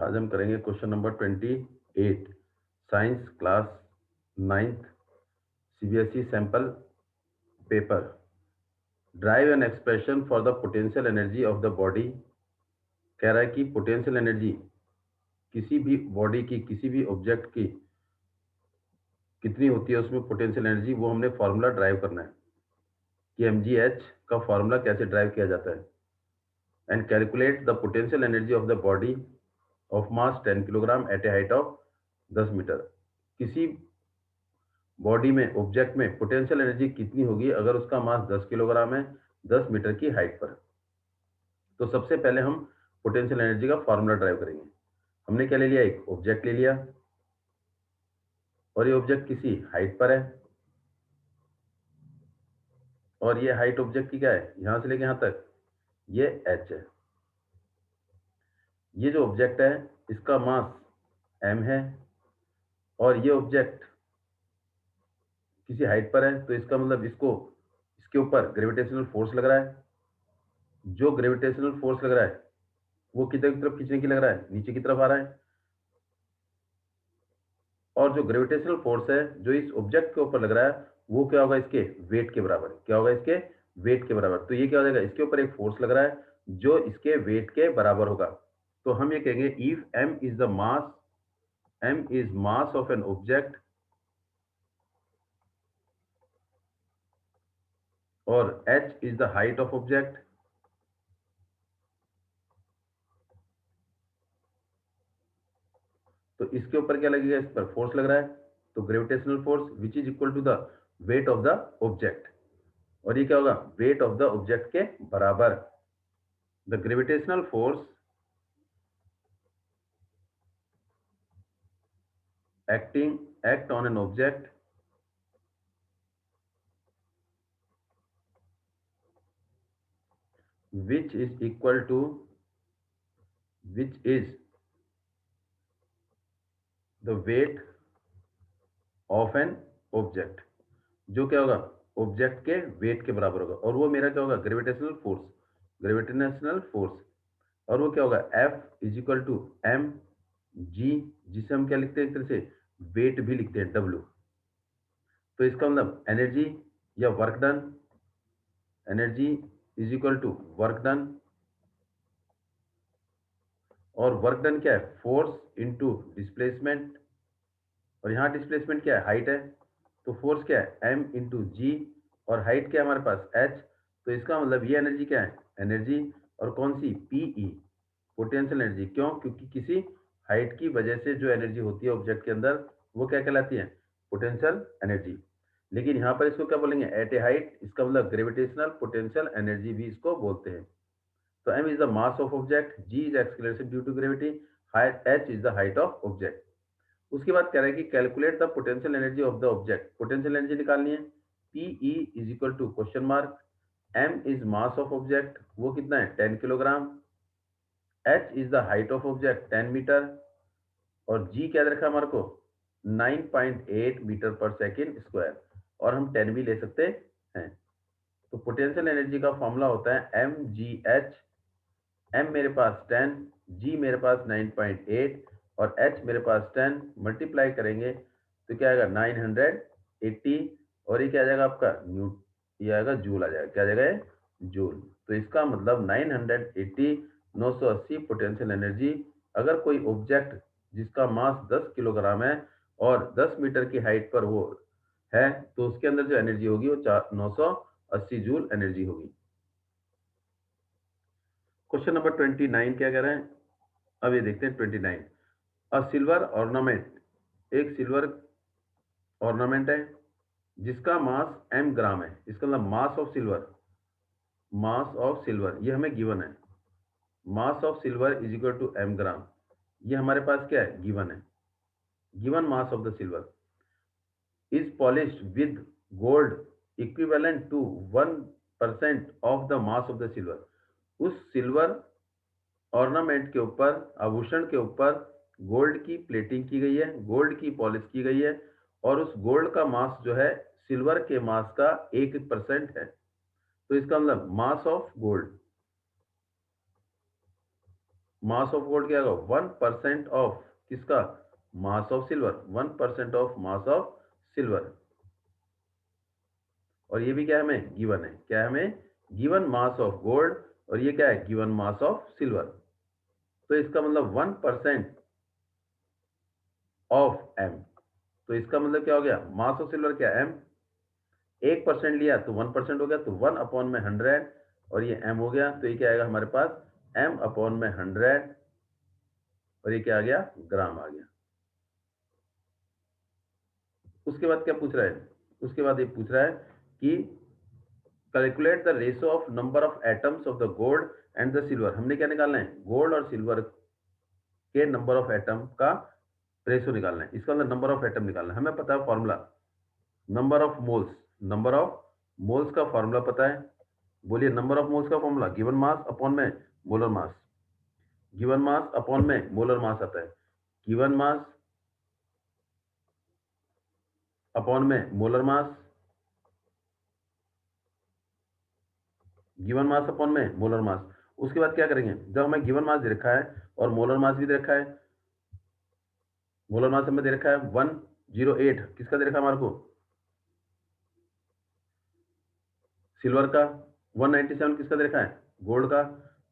आज हम करेंगे question number 28, science class 9th CBSE sample paper. Drive an expression for the potential energy of the body. कह रहा है कि पोटेंशियल एनर्जी किसी भी बॉडी की, किसी भी ऑब्जेक्ट की कितनी होती है, उसमें पोटेंशियल एनर्जी, वो हमने फॉर्मूला ड्राइव करना है कि mgh का फॉर्मूला कैसे ड्राइव किया जाता है। And calculate the potential energy of the body of mass 10 kilogram at a height of 10 metre. किसी बॉडी में, ऑब्जेक्ट में पोटेंशियल एनर्जी कितनी होगी अगर उसका मास 10 किलोग्राम है 10 मीटर की हाइट पर। तो सबसे पहले हम पोटेंशियल एनर्जी का फॉर्मूला ड्राइव करेंगे। हमने क्या ले लिया, एक ऑब्जेक्ट ले लिया और ये ऑब्जेक्ट किसी हाइट पर है और ये हाइट ऑब्जेक्ट की क्या है, यहां से लेके यहां तक, ये h है। ये जो ऑब्जेक्ट है इसका मास m है और ये ऑब्जेक्ट किसी हाइट पर है, तो इसका मतलब इसके ऊपर ग्रेविटेशनल फोर्स लग रहा है। जो ग्रेविटेशनल फोर्स लग रहा है वो किधर की तरफ खींचने की लग रहा है, नीचे की तरफ आ रहा है। और जो ग्रेविटेशनल फोर्स है जो इस ऑब्जेक्ट के ऊपर लग रहा है वो क्या होगा, इसके वेट के बराबर। क्या होगा, इसके वेट के बराबर। तो ये क्या हो जाएगा, इसके ऊपर एक फोर्स लग रहा है जो इसके वेट के बराबर होगा। तो हम ये कहेंगे if m is the mass, m is mass of an object और h is the height of object, तो इसके ऊपर क्या लगेगा, इस पर फोर्स लग रहा है। तो gravitational force which is equal to the weight of the object, और ये क्या होगा, वेट ऑफ द ऑब्जेक्ट के बराबर। The gravitational force act on an object which is equal to, which is the weight of an object, जो क्या होगा, object के वेट के बराबर होगा। और वो मेरा क्या होगा, ग्रेविटेशनल फोर्स, ग्रेविटेशनल फोर्स। और वो क्या होगा, F is equal to M G, जिसे हम क्या लिखते हैं, एक तरह से वेट भी लिखते हैं, W। तो इसका मतलब एनर्जी या work done, energy is equal to work done. और वर्क डन क्या है, फोर्स इनटू डिस्प्लेसमेंट। और यहाँ डिस्प्लेसमेंट क्या है, हाइट है। तो फोर्स क्या है, m इंटू जी, और हाइट क्या है हमारे पास, h। तो इसका मतलब ये एनर्जी क्या है, एनर्जी, और कौन सी, PE, पोटेंशियल एनर्जी। क्यों, क्योंकि किसी हाइट की वजह से जो एनर्जी होती है ऑब्जेक्ट के अंदर वो क्या कहलाती है, पोटेंशियल एनर्जी। लेकिन यहाँ पर इसको क्या बोलेंगे, एट ए हाइट, इसका मतलब ग्रेविटेशनल पोटेंशियल एनर्जी भी इसको बोलते हैं। तो m is the mass of object, g is acceleration due to gravity, h is the height of object. उसके बाद कह रहा है कि calculate the potential energy of the object, potential energy निकालनी है। Pe is equal to question mark, m is mass of object, वो कितना है, 10 kilogram, h is the height of object 10 metre, और g क्या दे रखा है हमारे को, 9.8 मीटर पर सेकेंड स्क्वायर, और हम 10 भी ले सकते हैं। तो पोटेंशियल एनर्जी का फॉर्मूला होता है mgh। m मेरे पास 10, g मेरे पास 9.8 और h मेरे पास 10, मल्टीप्लाई करेंगे तो क्या आएगा, 980, और ये क्या आ जाएगा आपका न्यू, ये आएगा जूल आ जाएगा। क्या आ जाएगा ये, जूल। तो इसका मतलब 980, 980 पोटेंशियल एनर्जी। अगर कोई ऑब्जेक्ट जिसका मास 10 किलोग्राम है और 10 मीटर की हाइट पर वो है, तो उसके अंदर जो एनर्जी होगी वो 980 जूल एनर्जी होगी। क्वेश्चन नंबर 29 क्या कह रहे हैं, अब ये देखते हैं 29। अ सिल्वर ऑर्नामेंट, एक सिल्वर ऑर्नामेंट है जिसका मास m ग्राम है। इसका मतलब mass of silver, mass of silver ये हमें गिवन है, mass of silver is equal to m gram. ये हमारे पास क्या है, गिवन है। Given mass of the silver is polished with gold equivalent to 1% of the mass of the silver. उस सिल्वर ऑर्नामेंट के ऊपर, आभूषण के ऊपर गोल्ड की प्लेटिंग की गई है, गोल्ड की पॉलिश की गई है, और उस गोल्ड का मास जो है सिल्वर के मास का 1% है। तो इसका मतलब mass of gold, mass of gold क्या होगा 1% ऑफ किसका, मास of silver, 1% of mass of silver. और ये भी क्या है हमें गिवन है, क्या है हमें गिवन मास ऑफ गोल्ड, और ये क्या है गिवन मास ऑफ सिल्वर। तो इसका मतलब 1% ऑफ एम, तो इसका मतलब क्या हो गया मास ऑफ सिल्वर क्या एम, 1% लिया तो 1% हो गया, तो 1/100, और ये एम हो गया, तो ये क्या आएगा हमारे पास m/100, और ये क्या आ गया ग्राम आ गया। उसके बाद क्या पूछ रहा है, उसके बाद ये पूछ रहा है कि calculate the ratio of number of atoms of the gold and the silver. हमने क्या निकालना है, गोल्ड और सिल्वर के नंबर ऑफ एटम का रेशो निकालना है। इसका मतलब नंबर ऑफ एटम निकालना है, हमें पता है formula number of moles, number of moles का फॉर्मूला पता है। बोलिए नंबर ऑफ मोल्स का फॉर्मूला गिवन मास अपॉन में मोलर मास, गिवन मास अपॉन में मोलर मास आता है, गिवन मास अपॉन में मोलर मास, गिवन मास अपॉन में मोलर मास। उसके बाद क्या करेंगे, जब हमें गिवन मास दे रखा है और मोलर मास भी दे रखा है, मोलर मास हमें दे रखा है 108, किसका दे रखा है हमारे को सिल्वर का, 197 किसका दे रखा है गोल्ड का।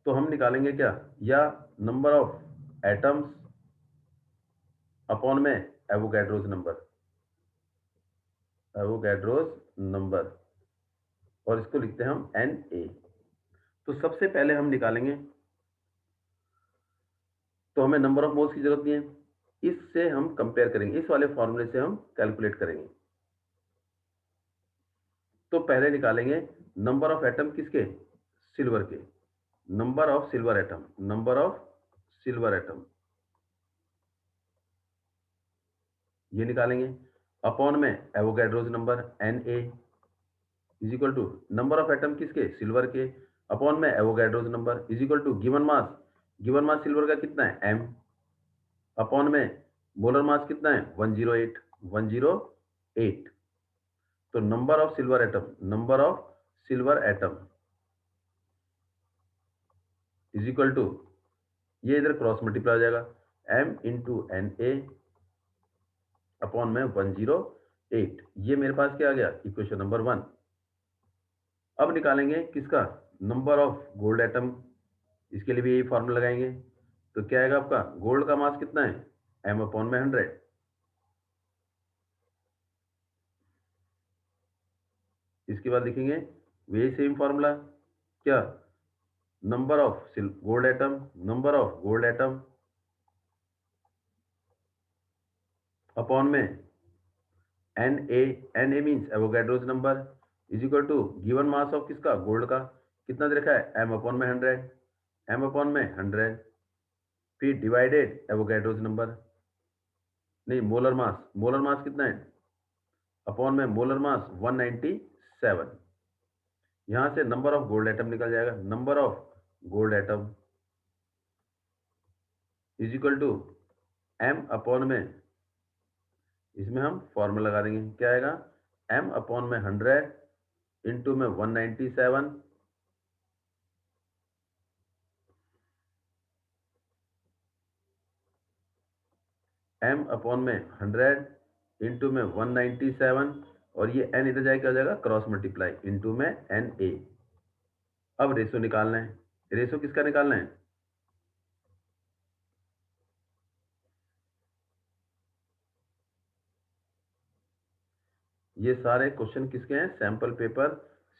तो हम निकालेंगे क्या, या नंबर ऑफ एटम्स अपॉन में एवोगैड्रोस नंबर, एवोगैड्रोस नंबर, और इसको लिखते हैं हम एन ए। तो सबसे पहले हम निकालेंगे, तो हमें नंबर ऑफ मोल्स की जरूरत नहीं है, इससे हम कंपेयर करेंगे, इस वाले फॉर्मूले से हम कैलकुलेट करेंगे। तो पहले निकालेंगे नंबर ऑफ एटम किसके, सिल्वर के, number of silver atom, number of silver atom ये निकालेंगे, अपॉन में Avogadro's number N A is equal to number of atom किसके सिल्वर के, अपॉन में Avogadro's number is equal to given mass, given mass silver का कितना है M, upon में मोलर मास कितना है 108, 108। तो number of silver atom, number of silver atom is equal to, ये इधर क्रॉस मल्टीप्लाई हो जाएगा, m into N A upon में 108। ये मेरे पास क्या आ गया इक्वेशन नंबर 1। अब निकालेंगे किसका, नंबर ऑफ गोल्ड एटम, इसके लिए भी यही फॉर्मूला लगाएंगे। तो क्या आएगा आपका, गोल्ड का मास कितना है m/100, इसके बाद लिखेंगे वही सेम फॉर्मूला, क्या number of gold atom, number of gold atom upon में N A means Avogadro's number is equal to given mass of किसका गोल्ड का, कितना दे रखा है m/100, m/100, फिर डिवाइडेड एवोगैड्रोस नंबर, नहीं मोलर मास, मोलर मास कितना है अपॉन में मोलर मास 197। यहां से नंबर ऑफ गोल्ड एटम निकल जाएगा, number of gold atom is equal to m upon में, इसमें हम फॉर्मूला लगा देंगे, क्या आएगा m/100 इंटू में 197, m/में 100 इंटू में 197, और ये n इधर जाए क्या हो जाएगा क्रॉस मल्टीप्लाई इंटू में एन ए। अब रेशो निकालना है, रेशो किसका निकालना है, ये सारे क्वेश्चन किसके हैं, सैंपल पेपर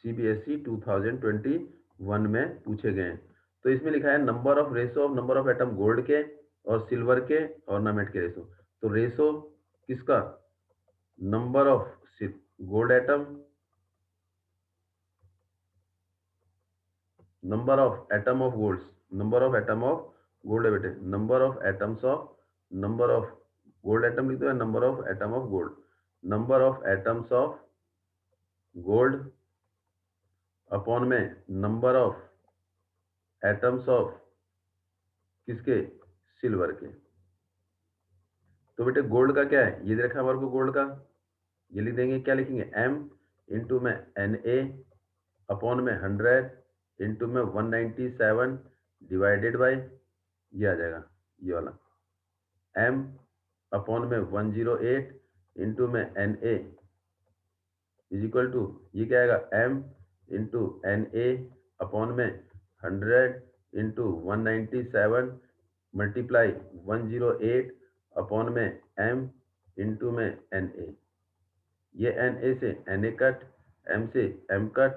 सीबीएसई 2021 में पूछे गए हैं। तो इसमें लिखा है number of ratio of number of atom gold के और सिल्वर के ऑर्नामेंट के रेशो। तो रेशो किसका, number of gold atom, number of atom of gold, number of atom of gold है बेटे, number of atoms of, number of gold atom लिखते हैं, number of atom of gold, number of atoms of gold upon में number of atoms of किसके silver के। तो बेटे gold का क्या है, ये दे रखा हमारे को गोल्ड का, ये लिख देंगे, क्या लिखेंगे m इंटू में एन ए अपॉन में 100 इंटू में 197 डिवाइडेड बाई ये आ जाएगा ये वाला m अपॉन में 108 इंटू में Na इज इक्वल टू ये क्या आएगा m इंटू Na अपॉन में 100 इंटू 197 मल्टीप्लाई 108 अपॉन में m इंटू में Na। ये Na से Na कट, m से m कट,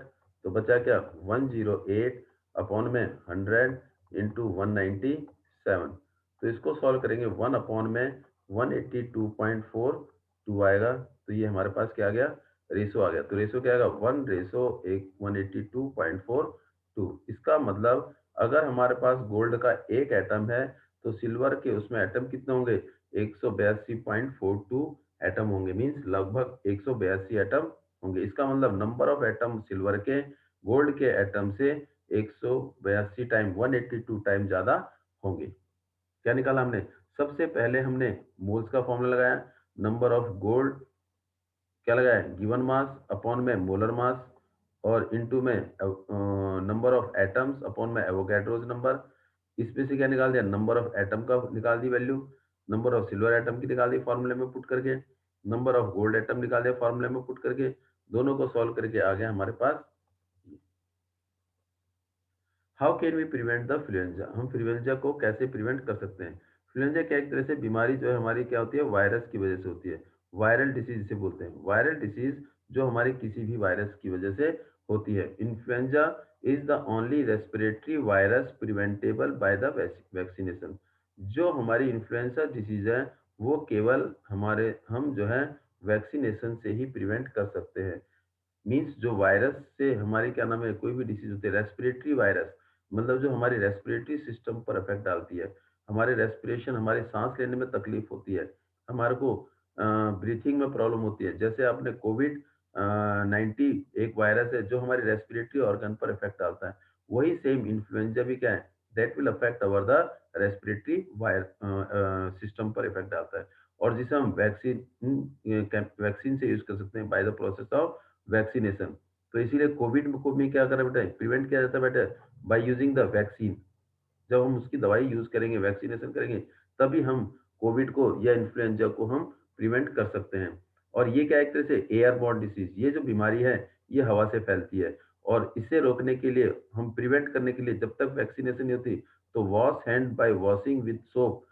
तो बचा क्या 108 अपॉन में 100 इंटू 197। तो इसको सॉल्व करेंगे 1 अपॉन में 182.42 आएगा। तो ये हमारे पास क्या आ गया रेशो आ गया। तो रेशो क्या आएगा 1 रेशो 182.42। इसका मतलब अगर हमारे पास गोल्ड का एक एटम है तो सिल्वर के उसमें एटम कितने होंगे 182.42 एटम होंगे, मींस लगभग 182 एटम होंगे। इसका मतलब नंबर ऑफ एटम सिल्वर के गोल्ड के एटम से 182 टाइम 182 टाइम ज्यादा होंगे। क्या निकाला हमने सबसे पहले हमने मोल्स का फॉर्मूला लगाया, नंबर ऑफ गोल्ड क्या लगाया गिवन मास अपॉन में मोलर मास और इनटू में नंबर ऑफ एटम्स अपॉन में एवोगैड्रोस नंबर। इसमें से क्या निकाल दिया नंबर ऑफ एटम का निकाल दी value, number of silver atom की निकाल दी फॉर्मूले में पुट करके, नंबर ऑफ गोल्ड एटम निकाल दिया फॉर्मूले में पुट करके, दोनों को सॉल्व करके आ गया हमारे पास। How can we prevent the influenza, हम फ्लुएंजा को कैसे प्रिवेंट कर सकते हैं। फ्लुएंजा क्या एक तरह से बीमारी जो है हमारी क्या होती है वायरस की वजह से होती है, वायरल डिसीज इसे बोलते हैं, वायरल डिसीज जो हमारी किसी भी वायरस की वजह से होती है। Influenza is the only respiratory virus preventable by the vaccination. जो हमारी इन्फ्लुएंजा डिसीज है वो केवल हमारे हम जो है वैक्सीनेशन से ही प्रिवेंट कर सकते हैं। मीन्स जो वायरस से हमारी क्या नाम है कोई भी डिसीज होती है रेस्पिरेटरी वायरस, मतलब जो हमारी रेस्पिरेटरी सिस्टम पर इफेक्ट डालती है, हमारे रेस्पिरेशन हमारे सांस लेने में तकलीफ होती है, हमारे को ब्रीथिंग में प्रॉब्लम होती है। जैसे आपने कोविड 19 एक वायरस है जो हमारी रेस्पिरेटरी ऑर्गन पर इफेक्ट डालता है, वही सेम इन्फ्लुएंजा भी क्या है that will affect our the respiratory wire system पर इफेक्ट डालता है, और जिसे हम वैक्सीन से यूज कर सकते हैं by the process of vaccination. तो इसीलिए कोविड को भी क्या करा बेटा प्रिवेंट किया जाता है बेटा बाय यूजिंग द वैक्सीन। जब हम उसकी दवाई यूज करेंगे वैक्सीनेशन करेंगे तभी हम कोविड को या इन्फ्लुएंजा को हम प्रिवेंट कर सकते हैं। और ये क्या एक तरह से एयरबॉर्न डिसीज, ये जो बीमारी है ये हवा से फैलती है, और इसे रोकने के लिए हम प्रिवेंट करने के लिए जब तक वैक्सीनेशन नहीं होती तो wash hand bye washing with soap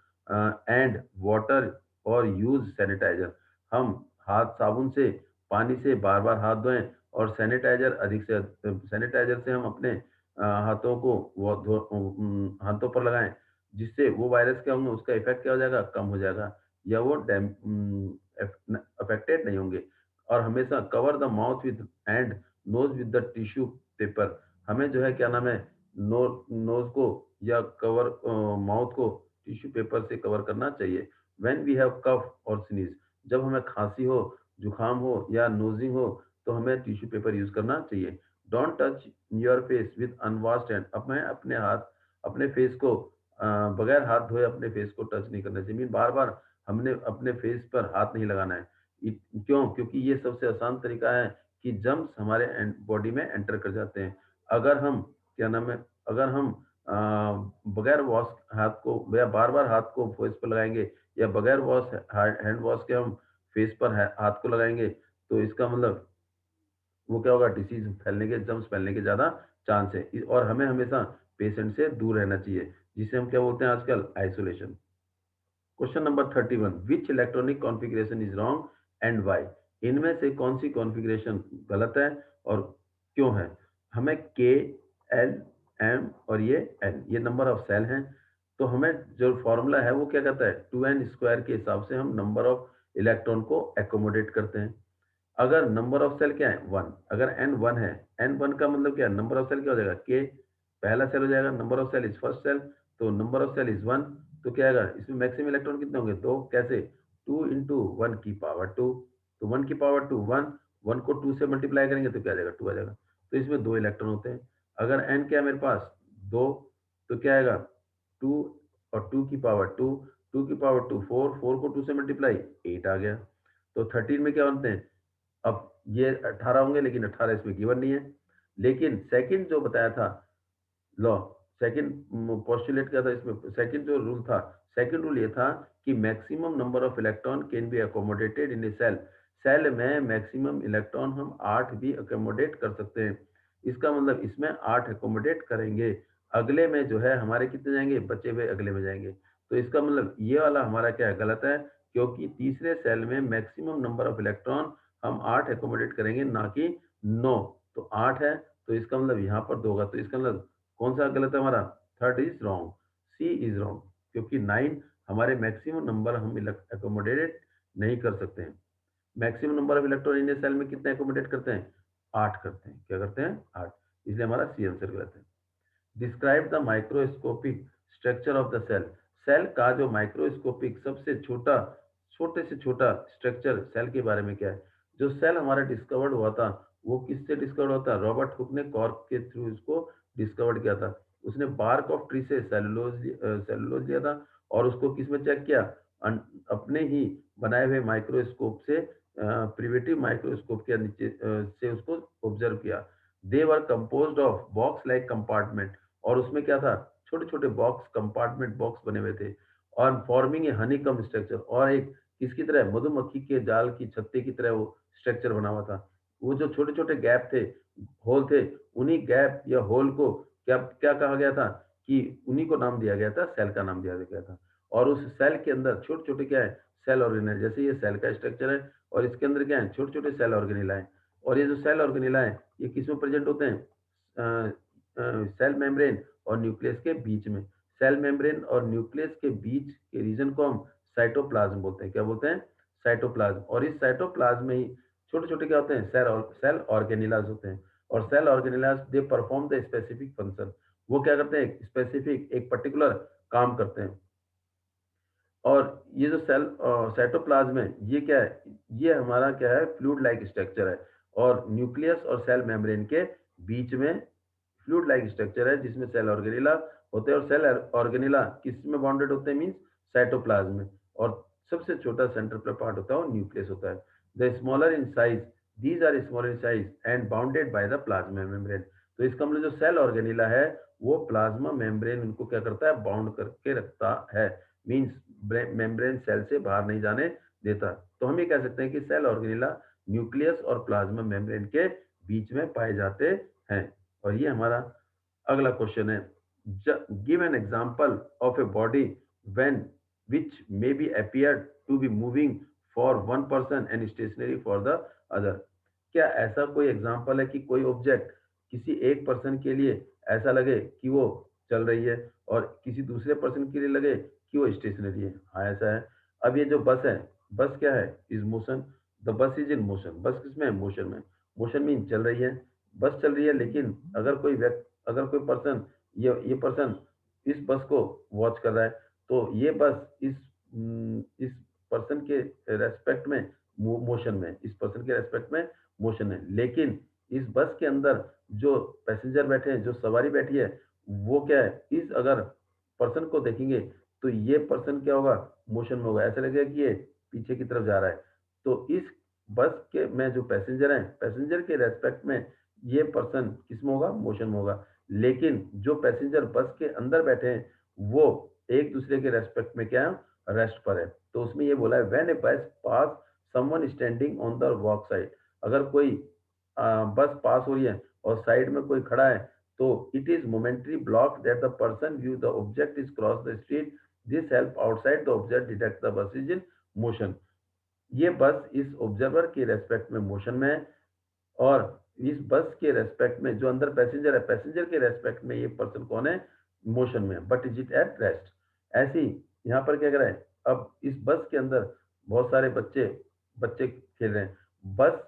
and water और यूज सैनिटाइजर। हम हाथ साबुन से पानी से बार बार हाथ धोएं और सैनिटाइजर अधिक से सैनिटाइजर से हम अपने हाथों को हाथों पर लगाएं, जिससे वो वायरस क्या होंगे उसका इफेक्ट क्या हो जाएगा कम हो जाएगा, या वो अफेक्टेड नहीं होंगे। और हमेशा cover the mouth with and nose with the tissue paper. हमें जो है क्या नाम है नोज को या कवर माउथ को टिश्यू पेपर से कवर करना चाहिए। व्हेन वी हैव कफ और स्नीज, जब हमें खांसी हो जुकाम हो या नोजिंग हो तो हमें टिश्यू पेपर यूज करना चाहिए। Don't touch your face with unwashed hand, अब मैं अपने हाथ अपने फेस को बगैर हाथ धोए अपने फेस को टच नहीं करना चाहिए, मीन बार बार हमने अपने फेस पर हाथ नहीं लगाना है। क्यों, क्योंकि ये सबसे आसान तरीका है कि जर्म्स हमारे बॉडी में एंटर कर जाते हैं। अगर हम क्या नाम है अगर हम बगैर वॉश हाथ को या बार बार हाथ को फेस पर लगाएंगे या बगैर वॉश हैंड वॉश के हम फेस पर हाथ को लगाएंगे तो इसका मतलब वो क्या होगा डिसीज फैलने के जर्म्स फैलने के ज्यादा चांस है। और हमें हमेशा पेशेंट से दूर रहना चाहिए, जिसे हम क्या बोलते हैं आजकल isolation. Question number 31, which electronic configuration is wrong and why. इनमें से कौन सी कॉन्फ़िगरेशन गलत है और क्यों है। हमें के एल एम और ये एन ये नंबर ऑफ सेल हैं, तो हमें जो फॉर्मूला है वो क्या कहता है 2n² के हिसाब से हम नंबर ऑफ इलेक्ट्रॉन को एकोमोडेट करते हैं। अगर नंबर ऑफ सेल क्या है 1, अगर n 1 है, n 1 का मतलब क्या है नंबर ऑफ सेल क्या हो जाएगा k, पहला सेल हो जाएगा, number of shell is first shell, तो नंबर ऑफ सेल इज 1। तो क्या आएगा इसमें मैक्सिमम इलेक्ट्रॉन कितने होंगे दो, कैसे 2 इंटू 1 की पावर 2, तो 1 की पावर 2 1, 1 को 2 से मल्टीप्लाई करेंगे तो क्या आ जाएगा 2 आ जाएगा। तो इसमें दो इलेक्ट्रॉन होते हैं। अगर n क्या है मेरे पास दो, तो क्या आएगा 2 और 2 की पावर 2, 2 की पावर 2 4, 4 को 2 से मल्टीप्लाई 8 आ गया। तो 13 में क्या बनते हैं, अब ये 18 होंगे लेकिन 18 इसमें गिवन नहीं है। लेकिन सेकंड जो बताया था लॉ, सेकंड पोस्टुलेट क्या था इसमें, सेकंड जो रूल था, सेकंड रूल ये था कि maximum number of electron can be accommodated in a shell. Shell में मैक्सिमम इलेक्ट्रॉन हम 8 भी अकोमोडेट कर सकते हैं। इसका मतलब इसमें 8 अकोमोडेट करेंगे, अगले में जो है हमारे कितने जाएंगे, बचे हुए अगले में जाएंगे। तो इसका मतलब ये वाला हमारा क्या है, गलत है, क्योंकि तीसरे सेल में मैक्सिमम नंबर ऑफ इलेक्ट्रॉन हम 8 अकोमोडेट करेंगे, ना कि 9। तो 8 है, तो इसका मतलब यहाँ पर 2 होगा। तो इसका मतलब कौन सा गलत है हमारा, third is wrong, C is wrong, क्योंकि 9 हमारे मैक्सिमम नंबर हम अकोमोडेट नहीं कर सकते हैं। Maximum number of electron in a shell में कितने अकोमोडेट करते हैं, 8 करते हैं। क्या करते हैं, 8। इसलिए हमारा सी आंसर गलत है। Describe the microscopic structure of the cell. Cell का जो माइक्रोस्कोपिक सबसे छोटा, छोटे से छोटा स्ट्रक्चर सेल के बारे में क्या है। जो सेल हमारा डिस्कवर्ड हुआ था, वो किससे डिस्कवर्ड हुआ था, रॉबर्ट हुक ने कॉर्क के थ्रू इसको डिस्कवर्ड किया था। उसने बार्क ऑफ ट्री से सेलुलोज लिया था, और उसको किसमें चेक किया, अपने ही बनाए हुए माइक्रोस्कोप से, प्रिवेटिव माइक्रोस्कोप के नीचे से उसको ऑब्जर्व किया। They were composed of box like compartment, और उसमें क्या था, छोटे छोटे बॉक्स, कंपार्टमेंट बॉक्स बने हुए थे, और फॉर्मिंग ए हनीकम स्ट्रक्चर, और एक किसकी तरह, मधुमक्खी के जाल की छत्ते की तरह वो स्ट्रक्चर बना हुआ था। वो जो छोटे छोटे गैप थे, होल थे, उन्हीं गैप या होल को क्या क्या कहा गया था, कि उन्हीं को नाम दिया गया था, सेल का नाम दिया गया था। और उस सेल के अंदर छोटे छोटे क्या है, सेल ऑर्गेनेल, जैसे ये सेल का स्ट्रक्चर है, और इसके अंदर क्या है, छोटे छोटे सेल ऑर्गेनेला है। और ये जो सेल ऑर्गेनेला है, ये किस में प्रेजेंट होते हैं, सेल मेम्ब्रेन और न्यूक्लियस के बीच में। सेल मेम्ब्रेन और न्यूक्लियस के बीच के रीजन को हम साइटोप्लाज्म बोलते हैं। क्या बोलते हैं, साइटोप्लाज्म। और इस साइटोप्लाज्म में ही छोटे छोटे क्या होते हैं, सेल ऑर्गेनिलाज होते हैं। और cell organelles they perform the specific function, वो क्या करते हैं, स्पेसिफिक एक पर्टिकुलर काम करते हैं। और ये जो सेल साइटोप्लाज्म है, ये क्या है, ये हमारा क्या है, फ्लूइड लाइक स्ट्रक्चर है। और न्यूक्लियस और सेल मेम्ब्रेन के बीच में फ्लूइड लाइक स्ट्रक्चर है, जिसमें सेल ऑर्गेनिला होते हैं। और सेल ऑर्गेनिला किस में बाउंडेड होते हैं, मीन्स साइटोप्लाज्म में। और सबसे छोटा सेंट्रल पार्ट होता है वो न्यूक्लियस होता है। The smaller in size, these are smaller in size and bounded by the plasma membrane. तो इसका मतलब जो सेल ऑर्गेनिला है, वो प्लाज्मा मेम्ब्रेन उनको क्या करता है, बाउंड करके रखता है। मीन्स मेम्ब्रेन सेल से बाहर नहीं जाने देता। तो हम ये कह सकते हैं कि सेल ऑर्गेनिला न्यूक्लियस और प्लाज्मा मेम्ब्रेन के बीच में पाए जाते हैं। और ये हमारा अगला क्वेश्चन है, give an example of a body when which may be appeared to be moving for one person and stationary for the other। क्या ऐसा कोई एग्जांपल है कि कोई ऑब्जेक्ट किसी एक पर्सन के लिए ऐसा लगे कि वो चल रही है, और किसी दूसरे पर्सन के लिए लगे कि वो स्टेशनरी है। हाँ, ऐसा है। अब ये जो बस है, बस क्या है, is motion. The bus is in motion. बस किसमें है, मोशन में। मोशन मीन चल रही है, बस चल रही है। लेकिन अगर कोई व्यक्ति, अगर कोई पर्सन, ये पर्सन इस बस को वॉच कर रहा है, तो ये बस इस पर्सन के रेस्पेक्ट में मोशन में, इस पर्सन के रेस्पेक्ट में मोशन है। लेकिन इस बस के अंदर जो पैसेंजर बैठे हैं, जो सवारी बैठी है, वो क्या है, इस अगर पर्सन को देखेंगे, तो ये पर्सन क्या होगा, मोशन में होगा। ऐसा लगेगा कि ये पीछे की तरफ जा रहा है। तो इस बस के में जो पैसेंजर हैं, पैसेंजर के रेस्पेक्ट में ये पर्सन किस में होगा, मोशन में होगा। लेकिन जो पैसेंजर बस के अंदर बैठे हैं, वो एक दूसरे के रेस्पेक्ट में क्या है, रेस्ट पर है। तो उसमें ये बोला है, when a bus pass someone standing on the walk side. अगर कोई बस पास हो रही है और साइड में कोई खड़ा है, तो it is momentary block that the person view the object is cross the street. This help outside the object detect the bus is in motion. ये बस इस ऑब्जर्वर के रेस्पेक्ट में मोशन में है, और इस बस के रेस्पेक्ट में जो अंदर पैसेंजर है, पैसेंजर के रेस्पेक्ट में ये पर्सन कौन है, मोशन में, but is it at rest. ऐसी यहाँ पर क्या कर रहा है, अब इस बस के अंदर बहुत सारे बच्चे बच्चे खेल रहे हैं। बस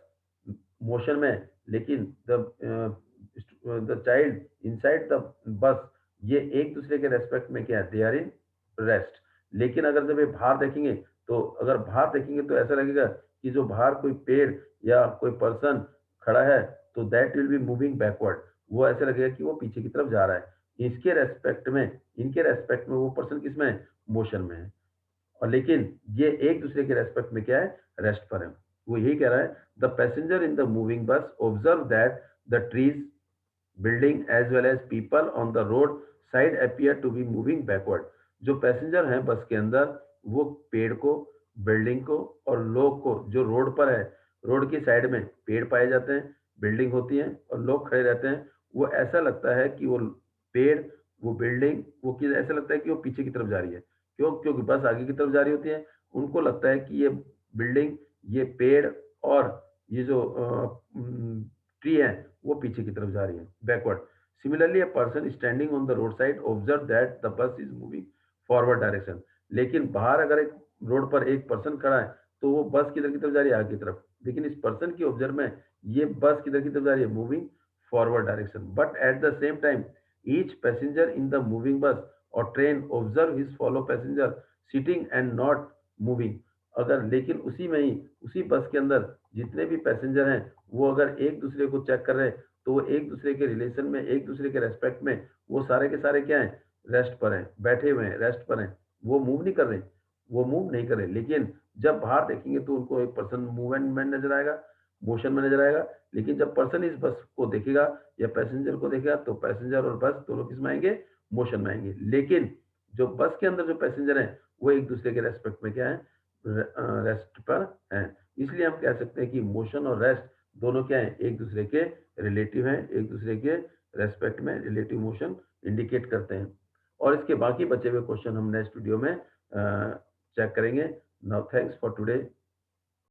मोशन में है, लेकिन the child inside the bus, ये एक दूसरे के रेस्पेक्ट में क्या है, दे आर इन रेस्ट। लेकिन अगर जब ये बाहर देखेंगे, तो अगर बाहर देखेंगे तो ऐसा लगेगा कि जो बाहर कोई पेड़ या कोई पर्सन खड़ा है, तो that will be moving backward. वो ऐसे लगेगा कि वो पीछे की तरफ जा रहा है। इसके रेस्पेक्ट में, इनके रेस्पेक्ट में वो पर्सन किसमें है, मोशन में है। और लेकिन ये एक दूसरे के रेस्पेक्ट में क्या है, रेस्ट पर है। वो यही कह रहा है, the passenger in the moving bus observe that the trees, building as well as people on the road side appear to be moving backward. जो पैसेंजर हैं बस के अंदर वो पेड़ को, बिल्डिंग को और लोग को, जो रोड पर है, रोड की साइड में पेड़ पाए जाते हैं, बिल्डिंग होती है और लोग खड़े रहते हैं। वो ऐसा लगता है कि वो पेड़, वो बिल्डिंग, वो कि ऐसा लगता है कि वो पीछे की तरफ जा रही है। क्यों? क्योंकि बस आगे की तरफ जा रही होती है। उनको लगता है कि ये बिल्डिंग, ये पेड़ और ये जो ट्री है वो पीछे की तरफ जा रही है, backward. Similarly a person standing on the road side observe that the bus is moving forward direction. लेकिन बाहर अगर एक रोड पर एक पर्सन खड़ा है तो वो बस किधर की तरफ जा रही है? आगे की तरफ। लेकिन इस पर्सन की ऑब्जर्व में ये बस किधर की तरफ जा रही है? Moving forward direction. But at the same time each passenger in the moving bus और train observe his fellow passenger sitting and not moving. अगर लेकिन उसी में ही, उसी बस के अंदर जितने भी पैसेंजर हैं वो अगर एक दूसरे को चेक कर रहे हैं तो वो एक दूसरे के रिलेशन में, एक दूसरे के रेस्पेक्ट में वो सारे के सारे क्या हैं? रेस्ट पर हैं, बैठे हुए हैं, रेस्ट पर हैं। वो मूव नहीं कर रहे, वो मूव नहीं कर रहे। लेकिन जब बाहर देखेंगे तो उनको एक पर्सन मूवमेंट में नजर आएगा, मोशन में नजर आएगा। लेकिन जब पर्सन इस बस को देखेगा या पैसेंजर को देखेगा तो पैसेंजर और बस दोनों किस में आएंगे? मोशन में आएंगे। लेकिन जो बस के अंदर जो पैसेंजर हैं वो एक दूसरे के रेस्पेक्ट में क्या है? रेस्ट पर हैं। इसलिए हम कह सकते हैं कि मोशन और रेस्ट दोनों क्या है? एक दूसरे के रिलेटिव हैं, एक दूसरे के रेस्पेक्ट में रिलेटिव मोशन इंडिकेट करते हैं। और इसके बाकी बचे हुए क्वेश्चन हम नेक्स्ट वीडियो में चेक करेंगे। Now thanks for today.